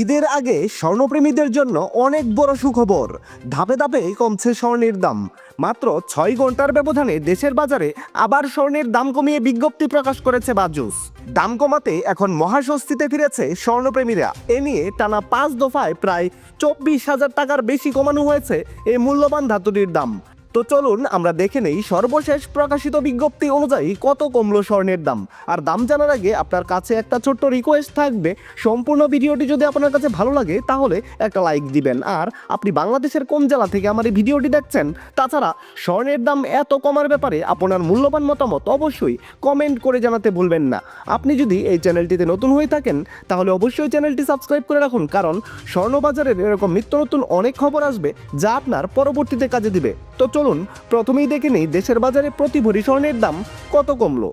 ঈদের আগে স্বর্ণপ্রেমীদের জন্য অনেক বড় সুখবর। ধাপে ধাপে কমছে স্বর্ণের দাম। মাত্র 6 ঘন্টার ব্যবধানে দেশের বাজারে আবার স্বর্ণের দাম কমিয়ে বিজ্ঞপ্তি প্রকাশ করেছে বাজুস। দাম কমাতে এখন মহাস্বস্তিতে ফিরেছে স্বর্ণপ্রেমীরা। এ নিয়ে টানা 5 দফায় প্রায় 24,000 টাকার বেশি কমানো হয়েছে এই মূল্যবান ধাতুটির দাম। তো চলুন আমরা দেখে নেই সর্বশেষ প্রকাশিত বিজ্ঞপ্তি অনুযায়ী কত কমলো স্বর্ণের দাম। আর দাম জানার আগে আপনার কাছে একটা ছোট্ট রিকোয়েস্ট থাকবে, সম্পূর্ণ ভিডিওটি যদি আপনার কাছে ভালো লাগে তাহলে একটা লাইক দিবেন। আর আপনি বাংলাদেশের কোন জেলা থেকে আমার এই ভিডিওটি দেখছেন, তাছাড়া স্বর্ণের দাম এত কমার ব্যাপারে আপনার মূল্যবান মতামত অবশ্যই কমেন্ট করে জানাতে ভুলবেন না। আপনি যদি এই চ্যানেলটিতে নতুন হয়ে থাকেন তাহলে অবশ্যই চ্যানেলটি সাবস্ক্রাইব করে রাখুন, কারণ স্বর্ণবাজারের এরকম নিত্য নতুন অনেক খবর আসবে যা আপনার পরবর্তীতে কাজে দিবে। তো চলুন প্রথমেই দেখে নেই দেশের বাজারে প্রতি ভরি স্বর্ণের দাম কত কমলো।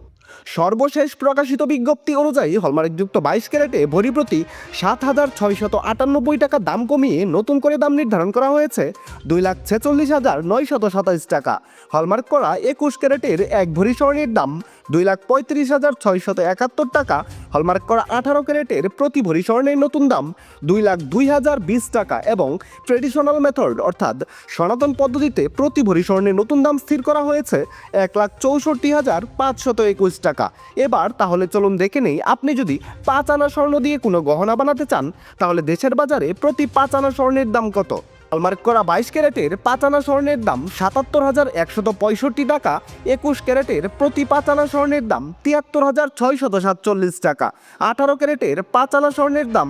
সর্বশেষ প্রকাশিত বিজ্ঞপ্তি অনুযায়ী হলমার্কযুক্ত 22 ক্যারেটে ভরি প্রতি 7,698 টাকা দাম কমিয়ে নতুন করে দাম নির্ধারণ করা হয়েছে 2,46,927 টাকা। হলমার্ক করা 21 ক্যারেটের এক ভরি স্বর্ণের দাম 2,35,671 টাকা। হলমার্ক করা 18 ক্যারেটের প্রতি ভরি স্বর্ণের নতুন দাম 2,02,020 টাকা এবং ট্রেডিশনাল মেথড অর্থাৎ সনাতন পদ্ধতিতে প্রতি ভরি স্বর্ণের নতুন দাম স্থির করা হয়েছে 1,64,521 টাকা। এবার তাহলে চলুন দেখে নেই, আপনি যদি 5 আনা স্বর্ণ দিয়ে কোনো গহনা বানাতে চান তাহলে দেশের বাজারে প্রতি 5 আনা স্বর্ণের দাম কত। হলমার্ক করা 22 ক্যারেটের 5 আনা স্বর্ণের দাম 77,165 টাকা। 21 ক্যারেটের প্রতি 5 আনা স্বর্ণের দাম 73,647 টাকা। 18 ক্যারেটের 5 আনা স্বর্ণের দাম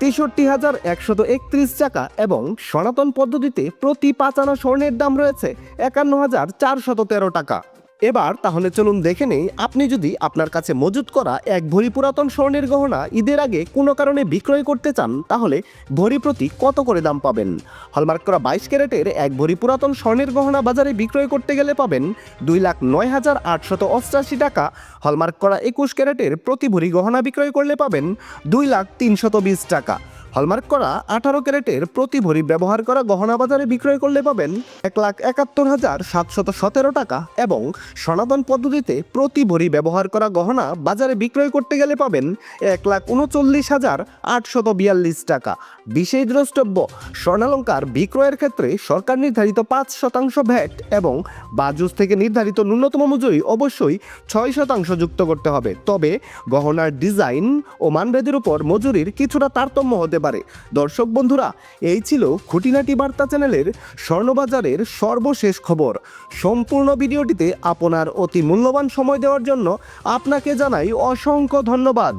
63,131 টাকা এবং সনাতন পদ্ধতিতে প্রতি 5 আনা স্বর্ণের দাম রয়েছে 51,413 টাকা। এবার তাহলে চলুন দেখে নেই, আপনি যদি আপনার কাছে মজুত করা এক ভরি পুরাতন স্বর্ণের গহনা ঈদের আগে কোনো কারণে বিক্রয় করতে চান তাহলে ভরি প্রতি কত করে দাম পাবেন। হলমার্ক করা 22 ক্যারেটের এক ভরি পুরাতন স্বর্ণের গহনা বাজারে বিক্রয় করতে গেলে পাবেন 2,09,888 টাকা। হলমার্ক করা 21 ক্যারেটের প্রতি ভরি গহনা বিক্রয় করলে পাবেন 2,0320 টাকা। হলমার্ক করা 18 ক্যারেটের প্রতি ভরি ব্যবহার করা গহনা বাজারে বিক্রয় করলে পাবেন 1,71,717 টাকা এবং সনাতন পদ্ধতিতে প্রতি ভরি ব্যবহার করা গহনা বাজারে বিক্রয় করতে গেলে পাবেন 1,39,842 টাকা। বিশেষ দ্রষ্টব্য, স্বর্ণালঙ্কার বিক্রয়ের ক্ষেত্রে সরকার নির্ধারিত 5% ভ্যাট এবং বাজুস থেকে নির্ধারিত ন্যূনতম মজুরি অবশ্যই 6% যুক্ত করতে হবে। তবে গহনার ডিজাইন ও মানভেদের উপর মজুরির কিছুটা তারতম্য হতে পারে। দর্শক বন্ধুরা, এই ছিল খুঁটিনাটি বার্তা চ্যানেলের স্বর্ণবাজারের সর্বশেষ খবর। সম্পূর্ণ ভিডিওটিতে আপনার অতি মূল্যবান সময় দেওয়ার জন্য আপনাকে জানাই অসংখ্য ধন্যবাদ।